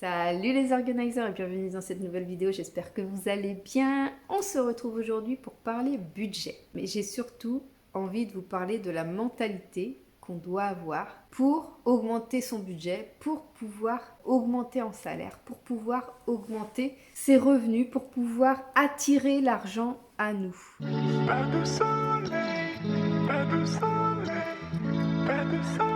Salut les organisers et bienvenue dans cette nouvelle vidéo, j'espère que vous allez bien. On se retrouve aujourd'hui pour parler budget. Mais j'ai surtout envie de vous parler de la mentalité qu'on doit avoir pour augmenter son budget, pour pouvoir augmenter en salaire, pour pouvoir augmenter ses revenus, pour pouvoir attirer l'argent à nous. Pas de soleil, pas de soleil, pas de soleil.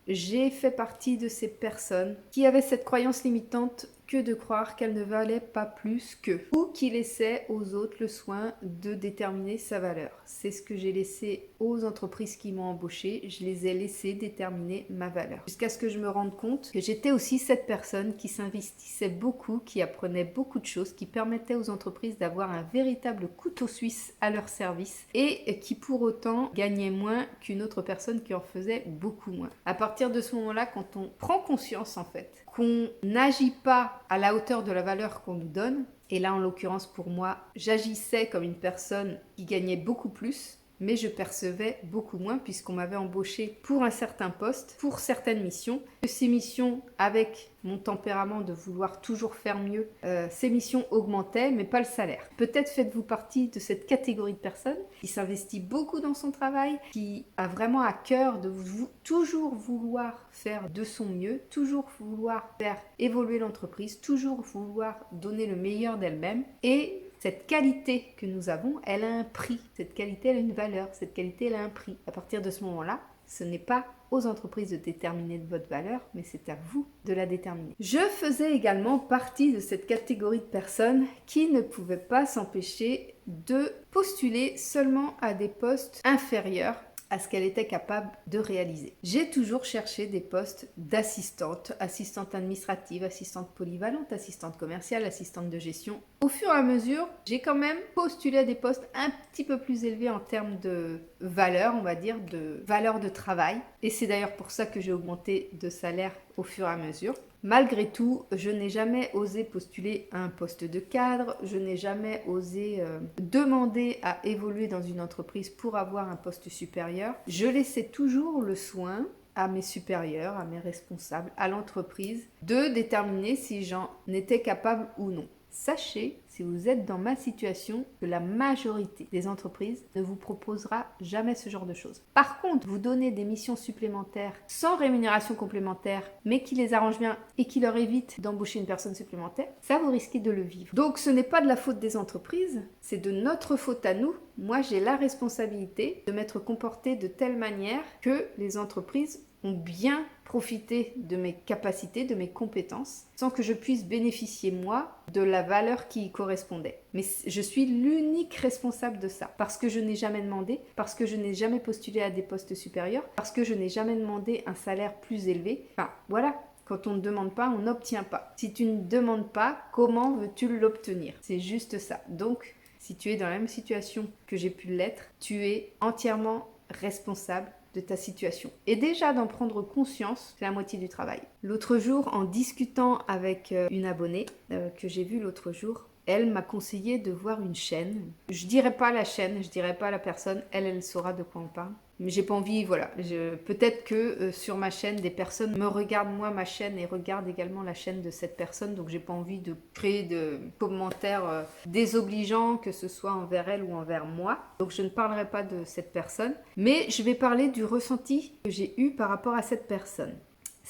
J'ai fait partie de ces personnes qui avaient cette croyance limitante que de croire qu'elle ne valait pas plus que, ou qui laissait aux autres le soin de déterminer sa valeur. C'est ce que j'ai laissé aux entreprises qui m'ont embauché, je les ai laissés déterminer ma valeur. Jusqu'à ce que je me rende compte que j'étais aussi cette personne qui s'investissait beaucoup, qui apprenait beaucoup de choses, qui permettait aux entreprises d'avoir un véritable couteau suisse à leur service et qui pour autant gagnait moins qu'une autre personne qui en faisait beaucoup moins. À partir de ce moment-là, quand on prend conscience en fait qu'on n'agit pas à la hauteur de la valeur qu'on nous donne, et là en l'occurrence pour moi, j'agissais comme une personne qui gagnait beaucoup plus, mais je percevais beaucoup moins puisqu'on m'avait embauché pour un certain poste, pour certaines missions. Ces missions, avec mon tempérament de vouloir toujours faire mieux, ces missions augmentaient, mais pas le salaire. Peut-être faites-vous partie de cette catégorie de personnes qui s'investit beaucoup dans son travail, qui a vraiment à cœur de toujours vouloir faire de son mieux, toujours vouloir faire évoluer l'entreprise, toujours vouloir donner le meilleur d'elle-même. Et cette qualité que nous avons, elle a un prix. Cette qualité, elle a une valeur. Cette qualité, elle a un prix. À partir de ce moment-là, ce n'est pas aux entreprises de déterminer votre valeur, mais c'est à vous de la déterminer. Je faisais également partie de cette catégorie de personnes qui ne pouvaient pas s'empêcher de postuler seulement à des postes inférieurs à ce qu'elle était capable de réaliser. J'ai toujours cherché des postes d'assistante, assistante administrative, assistante polyvalente, assistante commerciale, assistante de gestion. Au fur et à mesure, j'ai quand même postulé à des postes un petit peu plus élevés en termes de valeur, on va dire, de valeur de travail. Et c'est d'ailleurs pour ça que j'ai augmenté de salaire au fur et à mesure. Malgré tout, je n'ai jamais osé postuler à un poste de cadre, je n'ai jamais osé demander à évoluer dans une entreprise pour avoir un poste supérieur. Je laissais toujours le soin à mes supérieurs, à mes responsables, à l'entreprise, de déterminer si j'en étais capable ou non. Sachez, si vous êtes dans ma situation, que la majorité des entreprises ne vous proposera jamais ce genre de choses. Par contre, vous donnez des missions supplémentaires sans rémunération complémentaire, mais qui les arrangent bien et qui leur évitent d'embaucher une personne supplémentaire, ça vous risquez de le vivre. Donc ce n'est pas de la faute des entreprises, c'est de notre faute à nous. Moi, j'ai la responsabilité de m'être comportée de telle manière que les entreprises ont bien profité de mes capacités, de mes compétences, sans que je puisse bénéficier, moi, de la valeur qui y correspondait. Mais je suis l'unique responsable de ça, parce que je n'ai jamais demandé, parce que je n'ai jamais postulé à des postes supérieurs, parce que je n'ai jamais demandé un salaire plus élevé. Enfin, voilà. Quand on ne demande pas, on n'obtient pas. Si tu ne demandes pas, comment veux-tu l'obtenir? C'est juste ça. Donc, si tu es dans la même situation que j'ai pu l'être, tu es entièrement responsable de ta situation. Et déjà d'en prendre conscience, c'est la moitié du travail. L'autre jour, en discutant avec une abonnée que j'ai vue l'autre jour, elle m'a conseillé de voir une chaîne. Je dirais pas la chaîne, je dirais pas la personne, elle saura de quoi on parle. Mais j'ai pas envie, voilà. Peut-être que sur ma chaîne, des personnes me regardent moi ma chaîne et regardent également la chaîne de cette personne. Donc j'ai pas envie de créer de commentaires désobligeants, que ce soit envers elle ou envers moi. Donc je ne parlerai pas de cette personne. Mais je vais parler du ressenti que j'ai eu par rapport à cette personne.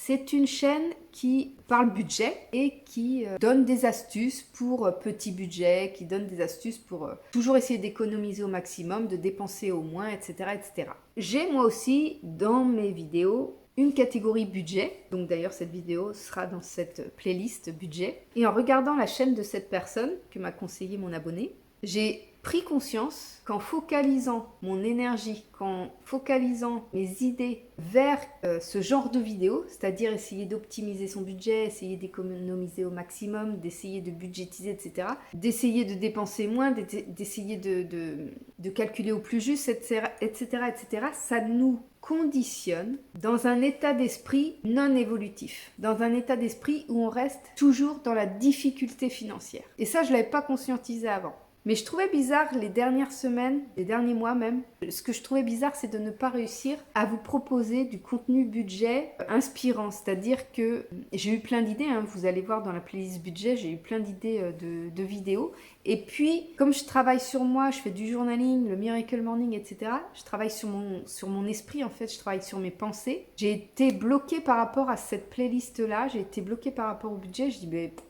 C'est une chaîne qui parle budget et qui donne des astuces pour petit budget, qui donne des astuces pour toujours essayer d'économiser au maximum, de dépenser au moins, etc., etc. J'ai moi aussi dans mes vidéos une catégorie budget, donc d'ailleurs cette vidéo sera dans cette playlist budget. Et en regardant la chaîne de cette personne que m'a conseillé mon abonné, j'ai pris conscience qu'en focalisant mon énergie, qu'en focalisant mes idées vers ce genre de vidéos, c'est-à-dire essayer d'optimiser son budget, essayer d'économiser au maximum, d'essayer de budgétiser, etc., d'essayer de dépenser moins, d'essayer de calculer au plus juste, etc., etc., ça nous conditionne dans un état d'esprit non évolutif, dans un état d'esprit où on reste toujours dans la difficulté financière. Et ça, je ne l'avais pas conscientisé avant. Mais je trouvais bizarre les dernières semaines, les derniers mois même. Ce que je trouvais bizarre, c'est de ne pas réussir à vous proposer du contenu budget inspirant. C'est-à-dire que j'ai eu plein d'idées, hein, vous allez voir dans la playlist budget, j'ai eu plein d'idées de vidéos. Et puis, comme je travaille sur moi, je fais du journaling, le Miracle Morning, etc. Je travaille sur mon esprit, en fait, je travaille sur mes pensées. J'ai été bloquée par rapport à cette playlist-là, j'ai été bloquée par rapport au budget. Je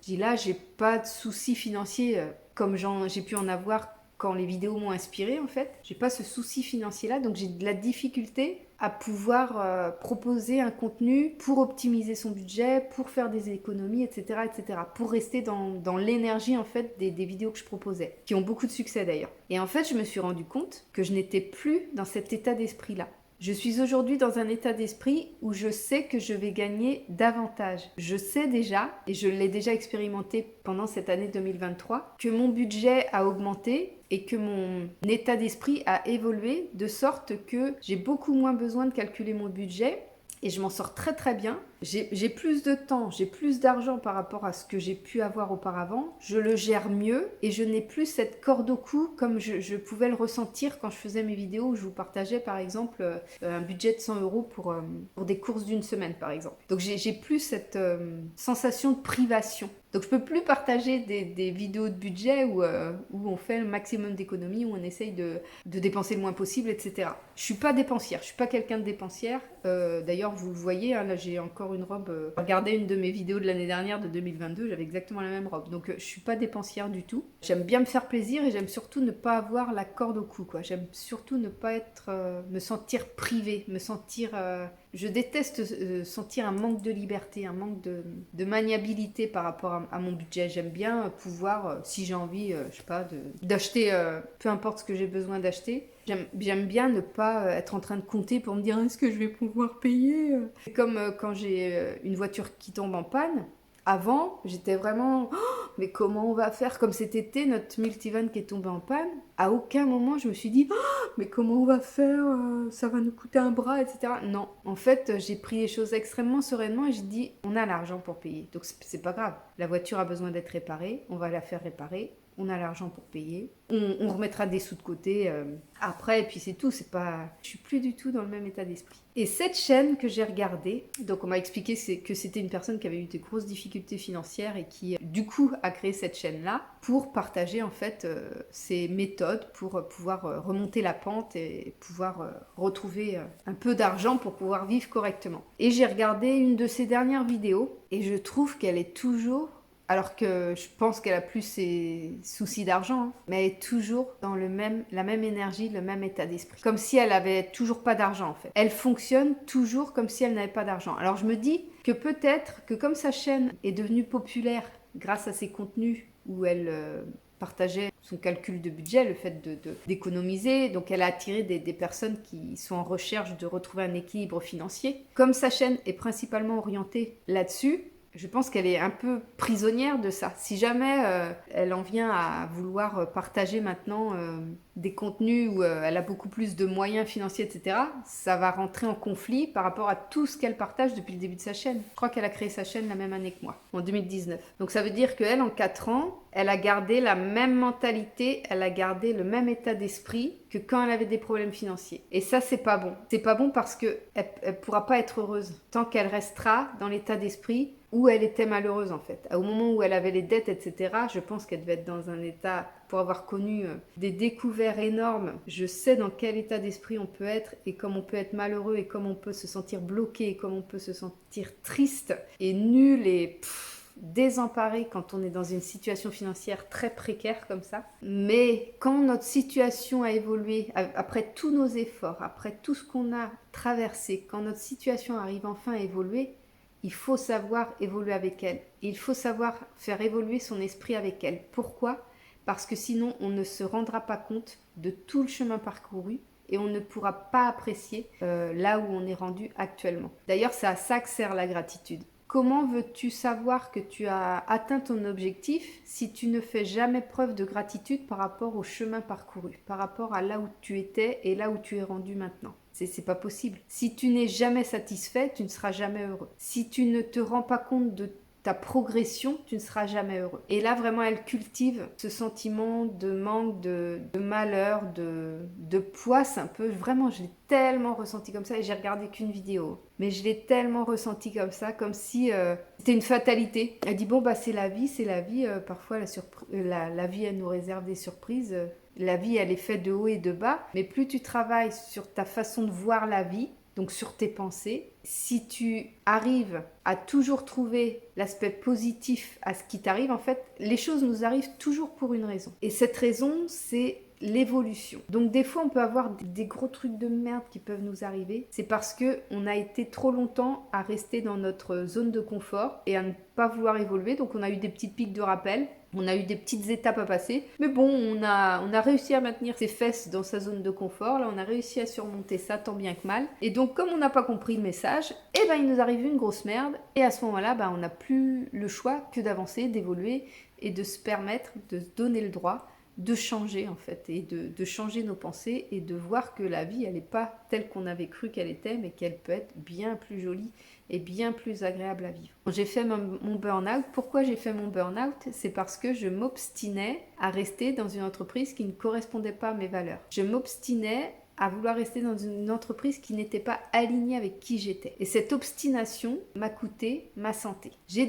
dis là, j'ai pas de soucis financiers comme j'ai pu en avoir quand les vidéos m'ont inspiré en fait. J'ai pas ce souci financier là, donc j'ai de la difficulté à pouvoir proposer un contenu pour optimiser son budget, pour faire des économies, etc. etc. pour rester dans l'énergie en fait des vidéos que je proposais, qui ont beaucoup de succès d'ailleurs. Et en fait, je me suis rendu compte que je n'étais plus dans cet état d'esprit là. Je suis aujourd'hui dans un état d'esprit où je sais que je vais gagner davantage. Je sais déjà, et je l'ai déjà expérimenté pendant cette année 2023, que mon budget a augmenté et que mon état d'esprit a évolué de sorte que j'ai beaucoup moins besoin de calculer mon budget et je m'en sors très très bien. J'ai plus de temps, j'ai plus d'argent par rapport à ce que j'ai pu avoir auparavant. Je le gère mieux et je n'ai plus cette corde au cou comme je pouvais le ressentir quand je faisais mes vidéos où je vous partageais par exemple un budget de 100 € pour des courses d'une semaine par exemple. Donc j'ai plus cette sensation de privation. Donc je peux plus partager des vidéos de budget où on fait le maximum d'économies, où on essaye de dépenser le moins possible, etc. Je suis pas dépensière, je suis pas quelqu'un de dépensière. D'ailleurs vous le voyez, hein, là j'ai encore une robe. Regardez une de mes vidéos de l'année dernière, de 2022, j'avais exactement la même robe. Donc je suis pas dépensière du tout. J'aime bien me faire plaisir et j'aime surtout ne pas avoir la corde au cou, quoi. J'aime surtout ne pas me sentir privée, me sentir... Je déteste sentir un manque de liberté, un manque de maniabilité par rapport à mon budget. J'aime bien pouvoir, si j'ai envie, je sais pas, d'acheter peu importe ce que j'ai besoin d'acheter. J'aime bien ne pas être en train de compter pour me dire est-ce que je vais pouvoir payer. C'est comme quand j'ai une voiture qui tombe en panne. Avant, j'étais vraiment mais comment on va faire? Comme cet été, notre multivan qui est tombé en panne, à aucun moment je me suis dit mais comment on va faire? Ça va nous coûter un bras, etc. Non, en fait, j'ai pris les choses extrêmement sereinement et j'ai dit on a l'argent pour payer. Donc c'est pas grave. La voiture a besoin d'être réparée, on va la faire réparer. On a l'argent pour payer, on remettra des sous de côté après, et puis c'est tout, c'est pas... Je suis plus du tout dans le même état d'esprit. Et cette chaîne que j'ai regardée, donc on m'a expliqué que c'était une personne qui avait eu des grosses difficultés financières et qui, du coup, a créé cette chaîne-là pour partager, en fait, ses méthodes pour pouvoir remonter la pente et pouvoir retrouver un peu d'argent pour pouvoir vivre correctement. Et j'ai regardé une de ses dernières vidéos et je trouve qu'elle est toujours... Alors que je pense qu'elle a plus ses soucis d'argent, hein, mais elle est toujours dans la même énergie, le même état d'esprit. Comme si elle avait toujours pas d'argent en fait. Elle fonctionne toujours comme si elle n'avait pas d'argent. Alors je me dis que peut-être que comme sa chaîne est devenue populaire grâce à ses contenus où elle partageait son calcul de budget, le fait d'économiser, donc elle a attiré des personnes qui sont en recherche de retrouver un équilibre financier. Comme sa chaîne est principalement orientée là-dessus, je pense qu'elle est un peu prisonnière de ça. Si jamais elle en vient à vouloir partager maintenant des contenus où elle a beaucoup plus de moyens financiers, etc., ça va rentrer en conflit par rapport à tout ce qu'elle partage depuis le début de sa chaîne. Je crois qu'elle a créé sa chaîne la même année que moi, en 2019. Donc ça veut dire qu'elle, en 4 ans, elle a gardé la même mentalité, elle a gardé le même état d'esprit que quand elle avait des problèmes financiers. Et ça, c'est pas bon. C'est pas bon parce qu'elle ne pourra pas être heureuse tant qu'elle restera dans l'état d'esprit où elle était malheureuse en fait. Au moment où elle avait les dettes, etc., je pense qu'elle devait être dans un état, pour avoir connu des découvertes énormes, je sais dans quel état d'esprit on peut être et comme on peut être malheureux et comme on peut se sentir bloqué et comme on peut se sentir triste et nul et désemparé quand on est dans une situation financière très précaire comme ça. Mais quand notre situation a évolué, après tous nos efforts, après tout ce qu'on a traversé, quand notre situation arrive enfin à évoluer, il faut savoir évoluer avec elle. Il faut savoir faire évoluer son esprit avec elle. Pourquoi ? Parce que sinon, on ne se rendra pas compte de tout le chemin parcouru et on ne pourra pas apprécier là où on est rendu actuellement. D'ailleurs, c'est à ça que sert la gratitude. Comment veux-tu savoir que tu as atteint ton objectif si tu ne fais jamais preuve de gratitude par rapport au chemin parcouru, par rapport à là où tu étais et là où tu es rendu maintenant ? C'est pas possible. Si tu n'es jamais satisfait, tu ne seras jamais heureux. Si tu ne te rends pas compte de ta progression, tu ne seras jamais heureux. Et là, vraiment, elle cultive ce sentiment de manque, de malheur, de poisse un peu. Vraiment, je l'ai tellement ressenti comme ça et j'ai regardé qu'une vidéo. Mais je l'ai tellement ressenti comme ça, comme si c'était une fatalité. Elle dit, bon, bah c'est la vie, parfois, la vie, elle nous réserve des surprises. La vie, elle est faite de haut et de bas. Mais plus tu travailles sur ta façon de voir la vie, donc sur tes pensées, si tu arrives à toujours trouver l'aspect positif à ce qui t'arrive, en fait, les choses nous arrivent toujours pour une raison. Et cette raison, c'est l'évolution. Donc des fois, on peut avoir des gros trucs de merde qui peuvent nous arriver. C'est parce que on a été trop longtemps à rester dans notre zone de confort et à ne pas vouloir évoluer. Donc on a eu des petites piques de rappel. On a eu des petites étapes à passer, mais bon, on a réussi à maintenir ses fesses dans sa zone de confort. Là, on a réussi à surmonter ça tant bien que mal. Et donc, comme on n'a pas compris le message, eh ben, il nous arrive une grosse merde. Et à ce moment-là, ben, on n'a plus le choix que d'avancer, d'évoluer et de se permettre de se donner le droit de changer en fait et de changer nos pensées et de voir que la vie elle n'est pas telle qu'on avait cru qu'elle était mais qu'elle peut être bien plus jolie et bien plus agréable à vivre. J'ai fait mon burn-out. Pourquoi j'ai fait mon burn-out? C'est parce que je m'obstinais à rester dans une entreprise qui ne correspondait pas à mes valeurs. Je m'obstinais à vouloir rester dans une entreprise qui n'était pas alignée avec qui j'étais. Et cette obstination m'a coûté ma santé. J'ai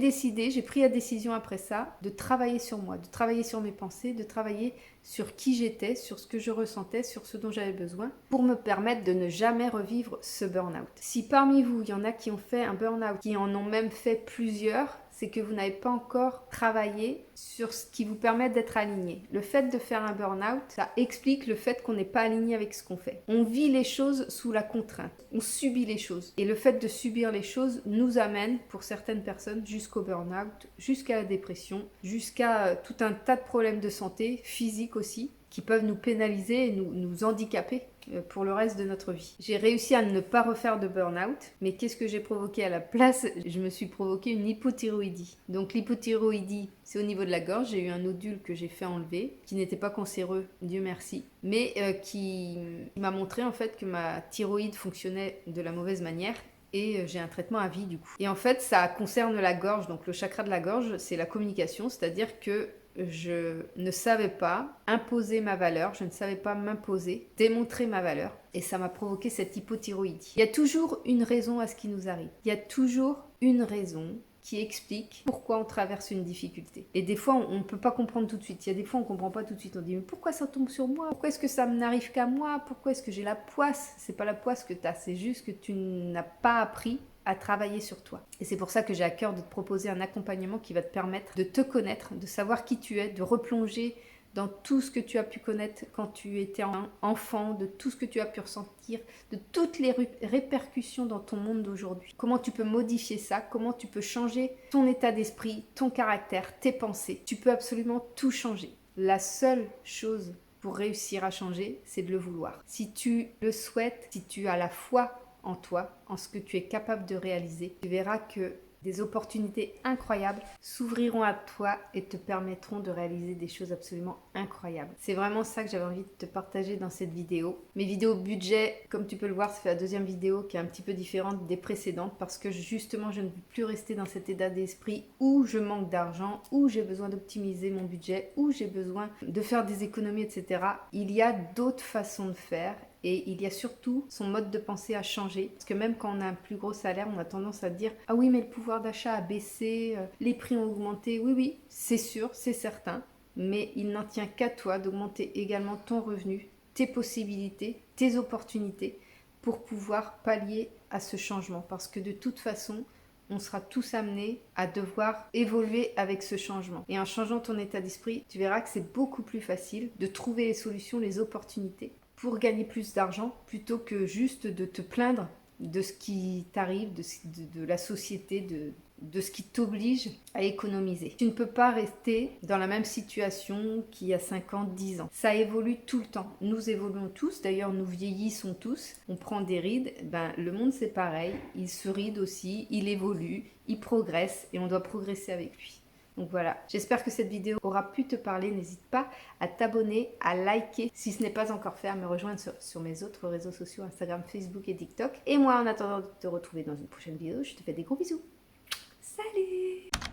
pris la décision après ça de travailler sur moi, de travailler sur mes pensées, de travailler sur qui j'étais, sur ce que je ressentais, sur ce dont j'avais besoin, pour me permettre de ne jamais revivre ce burn-out. Si parmi vous, il y en a qui ont fait un burn-out, qui en ont même fait plusieurs, c'est que vous n'avez pas encore travaillé sur ce qui vous permet d'être aligné. Le fait de faire un burn-out, ça explique le fait qu'on n'est pas aligné avec ce qu'on fait. On vit les choses sous la contrainte, on subit les choses. Et le fait de subir les choses nous amène, pour certaines personnes, jusqu'au burn-out, jusqu'à la dépression, jusqu'à tout un tas de problèmes de santé, physique aussi, qui peuvent nous pénaliser et nous handicaper pour le reste de notre vie. J'ai réussi à ne pas refaire de burn-out, mais qu'est-ce que j'ai provoqué à la place? Je me suis provoqué une hypothyroïdie. Donc l'hypothyroïdie, c'est au niveau de la gorge. J'ai eu un nodule que j'ai fait enlever, qui n'était pas cancéreux, Dieu merci, mais qui m'a montré en fait que ma thyroïde fonctionnait de la mauvaise manière. Et j'ai un traitement à vie du coup. Et en fait, ça concerne la gorge. Donc le chakra de la gorge, c'est la communication, c'est-à-dire que je ne savais pas imposer ma valeur, je ne savais pas m'imposer, démontrer ma valeur. Et ça m'a provoqué cette hypothyroïdie. Il y a toujours une raison à ce qui nous arrive. Il y a toujours une raison qui explique pourquoi on traverse une difficulté. Et des fois, on ne peut pas comprendre tout de suite. Il y a des fois, on ne comprend pas tout de suite. On dit, mais pourquoi ça tombe sur moi? Pourquoi est-ce que ça n'arrive qu'à moi? Pourquoi est-ce que j'ai la poisse? C'est pas la poisse que tu as, c'est juste que tu n'as pas appris à travailler sur toi. Et c'est pour ça que j'ai à cœur de te proposer un accompagnement qui va te permettre de te connaître, de savoir qui tu es, de replonger dans tout ce que tu as pu connaître quand tu étais enfant, de tout ce que tu as pu ressentir, de toutes les répercussions dans ton monde d'aujourd'hui. Comment tu peux modifier ça, comment tu peux changer ton état d'esprit, ton caractère, tes pensées. Tu peux absolument tout changer. La seule chose pour réussir à changer, c'est de le vouloir. Si tu le souhaites, si tu as la foi en toi, en ce que tu es capable de réaliser, tu verras que des opportunités incroyables s'ouvriront à toi et te permettront de réaliser des choses absolument incroyables. C'est vraiment ça que j'avais envie de te partager dans cette vidéo. Mes vidéos budget, comme tu peux le voir, ça fait la deuxième vidéo qui est un petit peu différente des précédentes parce que justement je ne veux plus rester dans cet état d'esprit où je manque d'argent, où j'ai besoin d'optimiser mon budget, où j'ai besoin de faire des économies, etc. Il y a d'autres façons de faire. Et il y a surtout son mode de pensée à changer. Parce que même quand on a un plus gros salaire, on a tendance à dire « Ah oui, mais le pouvoir d'achat a baissé, les prix ont augmenté. » Oui, c'est sûr, c'est certain. Mais il n'en tient qu'à toi d'augmenter également ton revenu, tes possibilités, tes opportunités pour pouvoir pallier à ce changement. Parce que de toute façon, on sera tous amenés à devoir évoluer avec ce changement. Et en changeant ton état d'esprit, tu verras que c'est beaucoup plus facile de trouver les solutions, les opportunités pour gagner plus d'argent plutôt que juste de te plaindre de ce qui t'arrive, de la société, de ce qui t'oblige à économiser. Tu ne peux pas rester dans la même situation qu'il y a 5 ans, 10 ans. Ça évolue tout le temps. Nous évoluons tous, d'ailleurs nous vieillissons tous, on prend des rides. Le monde c'est pareil, il se ride aussi, il évolue, il progresse et on doit progresser avec lui. Donc voilà, j'espère que cette vidéo aura pu te parler. N'hésite pas à t'abonner, à liker si ce n'est pas encore fait, à me rejoindre sur mes autres réseaux sociaux, Instagram, Facebook et TikTok. Et moi, en attendant de te retrouver dans une prochaine vidéo, je te fais des gros bisous. Salut!